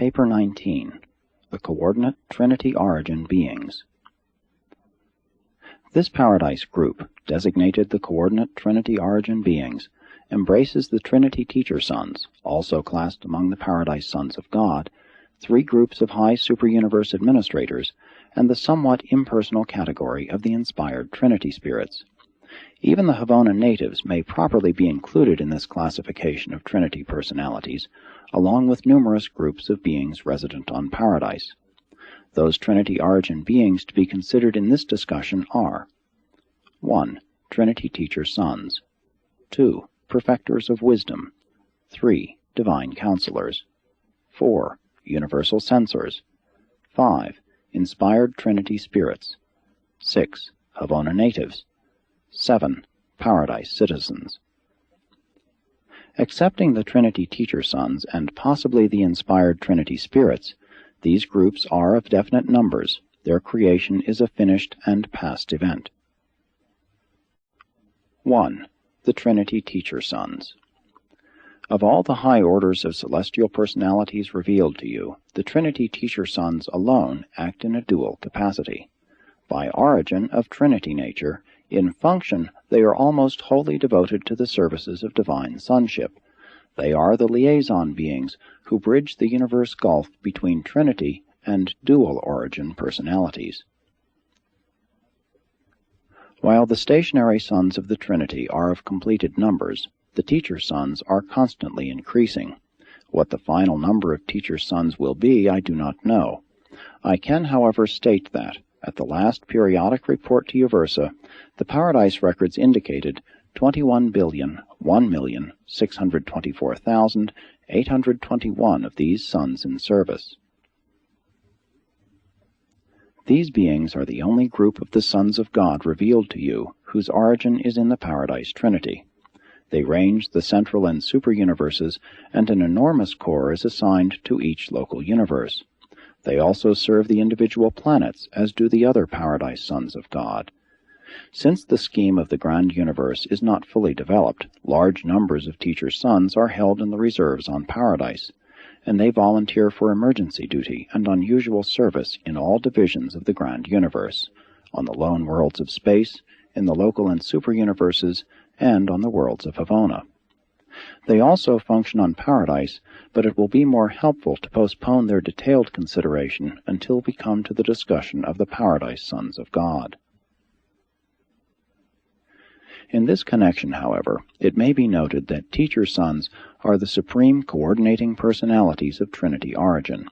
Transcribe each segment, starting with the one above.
Paper 19, The Coordinate Trinity Origin Beings. This Paradise group, designated the Coordinate Trinity Origin Beings, embraces the Trinity Teacher Sons, also classed among the Paradise Sons of God, three groups of high superuniverse administrators, and the somewhat impersonal category of the inspired Trinity spirits. Even the Havona natives may properly be included in this classification of Trinity personalities, along with numerous groups of beings resident on Paradise. Those Trinity origin beings to be considered in this discussion are 1. Trinity Teacher Sons, 2. Perfectors of Wisdom, 3. Divine Counselors, 4. Universal Censors, 5. Inspired Trinity Spirits, 6. Havona Natives, 7. Paradise Citizens. Accepting the Trinity Teacher Sons and possibly the inspired Trinity Spirits, these groups are of definite numbers. Their creation is a finished and past event. 1. The Trinity Teacher Sons. Of all the high orders of celestial personalities revealed to you, the Trinity Teacher Sons alone act in a dual capacity. By origin of Trinity nature, in function they are almost wholly devoted to the services of divine sonship. They are the liaison beings who bridge the universe gulf between Trinity and dual origin personalities. While the stationary sons of the Trinity are of completed numbers, the teacher sons are constantly increasing. What the final number of teacher sons will be, I do not know. I can, however, state that, at the last periodic report to Uversa, the Paradise records indicated 21,1,624,821 of these sons in service. These beings are the only group of the sons of God revealed to you whose origin is in the Paradise Trinity. They range the central and super-universes, and an enormous core is assigned to each local universe. They also serve the individual planets, as do the other Paradise Sons of God. Since the scheme of the grand universe is not fully developed, large numbers of teacher sons are held in the reserves on Paradise, and they volunteer for emergency duty and unusual service in all divisions of the grand universe, on the lone worlds of space, in the local and super-universes, and on the worlds of Havona. They also function on Paradise, but it will be more helpful to postpone their detailed consideration until we come to the discussion of the Paradise Sons of God. In this connection, however, it may be noted that teacher sons are the supreme coordinating personalities of Trinity origin.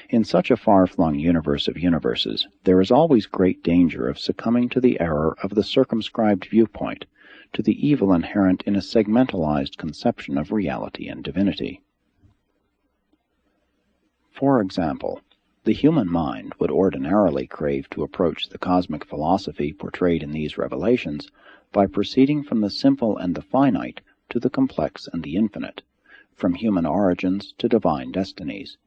In such a far-flung universe of universes, there is always great danger of succumbing to the error of the circumscribed viewpoint, to the evil inherent in a segmentalized conception of reality and divinity. For example, the human mind would ordinarily crave to approach the cosmic philosophy portrayed in these revelations by proceeding from the simple and the finite to the complex and the infinite, from human origins to divine destinies.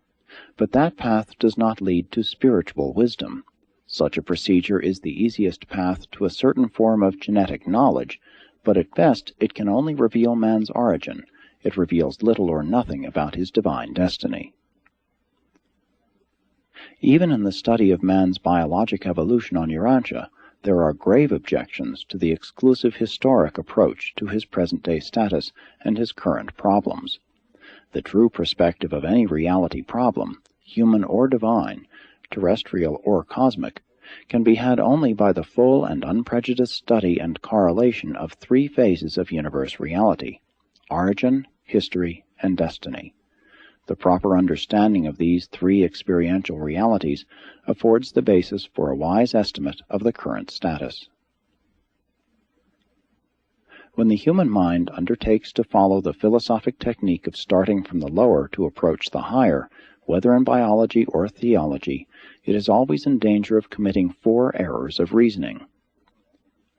But that path does not lead to spiritual wisdom. Such a procedure is the easiest path to a certain form of genetic knowledge, but at best it can only reveal man's origin. It reveals little or nothing about his divine destiny. Even in the study of man's biologic evolution on Urantia, there are grave objections to the exclusive historic approach to his present-day status and his current problems. The true perspective of any reality problem, human or divine, terrestrial or cosmic, can be had only by the full and unprejudiced study and correlation of three phases of universe reality: origin, history, and destiny. The proper understanding of these three experiential realities affords the basis for a wise estimate of the current status. When the human mind undertakes to follow the philosophic technique of starting from the lower to approach the higher, whether in biology or theology, it is always in danger of committing four errors of reasoning.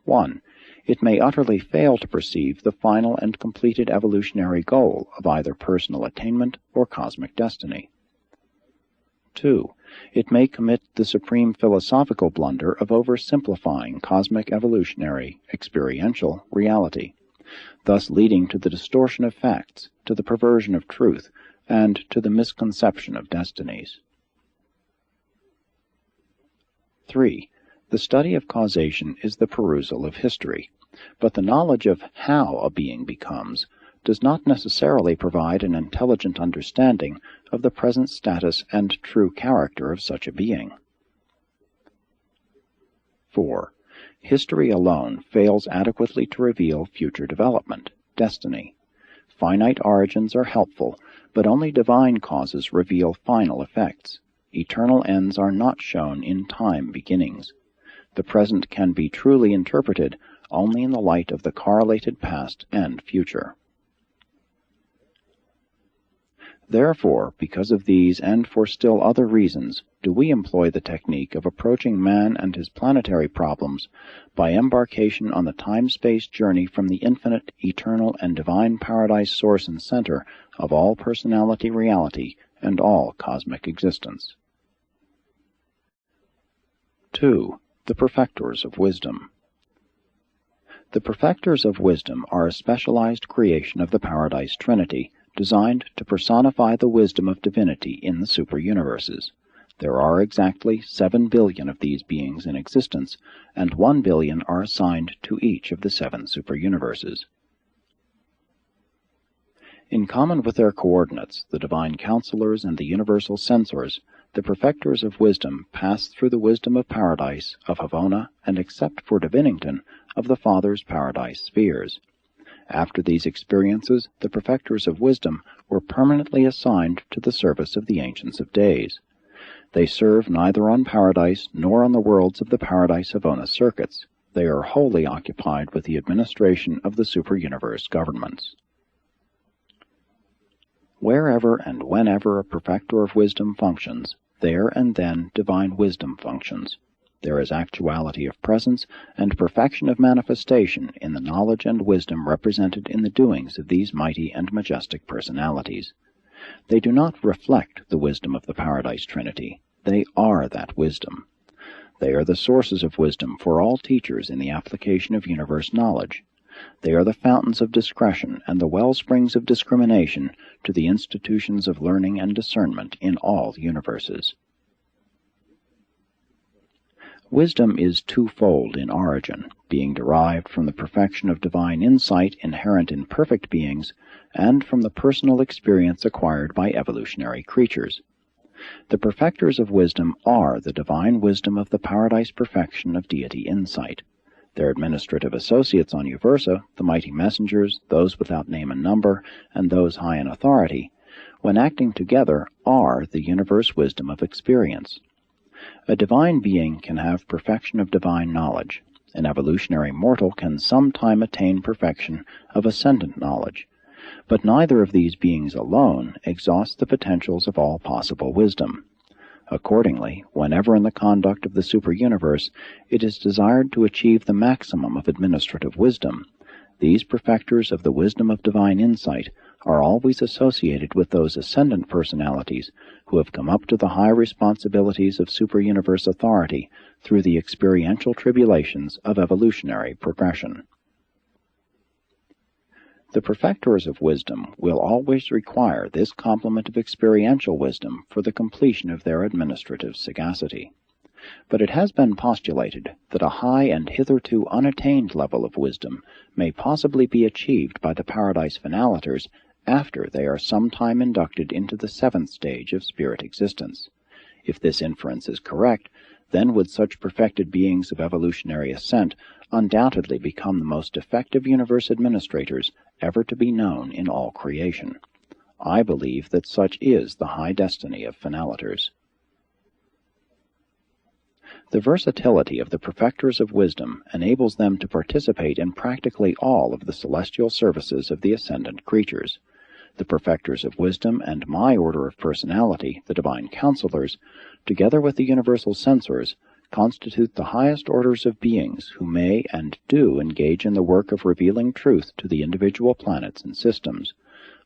1. It may utterly fail to perceive the final and completed evolutionary goal of either personal attainment or cosmic destiny. 2. It may commit the supreme philosophical blunder of oversimplifying cosmic evolutionary, experiential reality, thus leading to the distortion of facts, to the perversion of truth, and to the misconception of destinies. 3. The study of causation is the perusal of history, but the knowledge of how a being becomes does not necessarily provide an intelligent understanding of the present status and true character of such a being. 4. History alone fails adequately to reveal future development, destiny. Finite origins are helpful, but only divine causes reveal final effects. Eternal ends are not shown in time beginnings. The present can be truly interpreted only in the light of the correlated past and future. Therefore, because of these and for still other reasons, do we employ the technique of approaching man and his planetary problems by embarkation on the time-space journey from the infinite, eternal, and divine paradise source and center of all personality reality and all cosmic existence. 2. The Perfectors of Wisdom. The Perfectors of Wisdom are a specialized creation of the Paradise Trinity, designed to personify the wisdom of divinity in the super-universes. There are exactly 7 billion of these beings in existence, and 1 billion are assigned to each of the 7 super-universes. In common with their coordinates, the divine counselors and the universal censors, the Perfectors of Wisdom pass through the wisdom of Paradise, of Havona, and except for Divinington, of the Father's Paradise spheres. After these experiences, the Perfectors of Wisdom were permanently assigned to the service of the Ancients of Days. They serve neither on Paradise nor on the worlds of the Paradise-Havona circuits. They are wholly occupied with the administration of the super-universe governments. Wherever and whenever a Perfector of Wisdom functions, there and then divine wisdom functions. There is actuality of presence and perfection of manifestation in the knowledge and wisdom represented in the doings of these mighty and majestic personalities. They do not reflect the wisdom of the Paradise Trinity. They are that wisdom. They are the sources of wisdom for all teachers in the application of universe knowledge. They are the fountains of discretion and the wellsprings of discrimination to the institutions of learning and discernment in all universes. Wisdom is twofold in origin, being derived from the perfection of divine insight inherent in perfect beings, and from the personal experience acquired by evolutionary creatures. The Perfectors of Wisdom are the divine wisdom of the paradise perfection of deity insight. Their administrative associates on Uversa, the mighty messengers, those without name and number, and those high in authority, when acting together, are the universe wisdom of experience. A divine being can have perfection of divine knowledge. An evolutionary mortal can sometime attain perfection of ascendant knowledge. But neither of these beings alone exhausts the potentials of all possible wisdom. Accordingly, whenever in the conduct of the super-universe it is desired to achieve the maximum of administrative wisdom, these perfectors of the wisdom of divine insight are always associated with those ascendant personalities who have come up to the high responsibilities of super-universe authority through the experiential tribulations of evolutionary progression. The Perfectors of Wisdom will always require this complement of experiential wisdom for the completion of their administrative sagacity. But it has been postulated that a high and hitherto unattained level of wisdom may possibly be achieved by the Paradise Finalators after they are sometime inducted into the 7th stage of spirit existence. If this inference is correct, then would such perfected beings of evolutionary ascent undoubtedly become the most effective universe administrators ever to be known in all creation. I believe that such is the high destiny of Finalators. The versatility of the Perfectors of Wisdom enables them to participate in practically all of the celestial services of the ascendant creatures. The Perfectors of Wisdom and my order of personality, the Divine Counselors, together with the universal censors, constitute the highest orders of beings who may and do engage in the work of revealing truth to the individual planets and systems,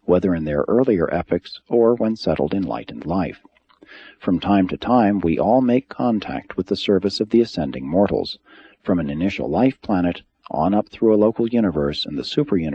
whether in their earlier epochs or when settled in enlightened life. From time to time we all make contact with the service of the ascending mortals, from an initial life planet on up through a local universe and the super-universe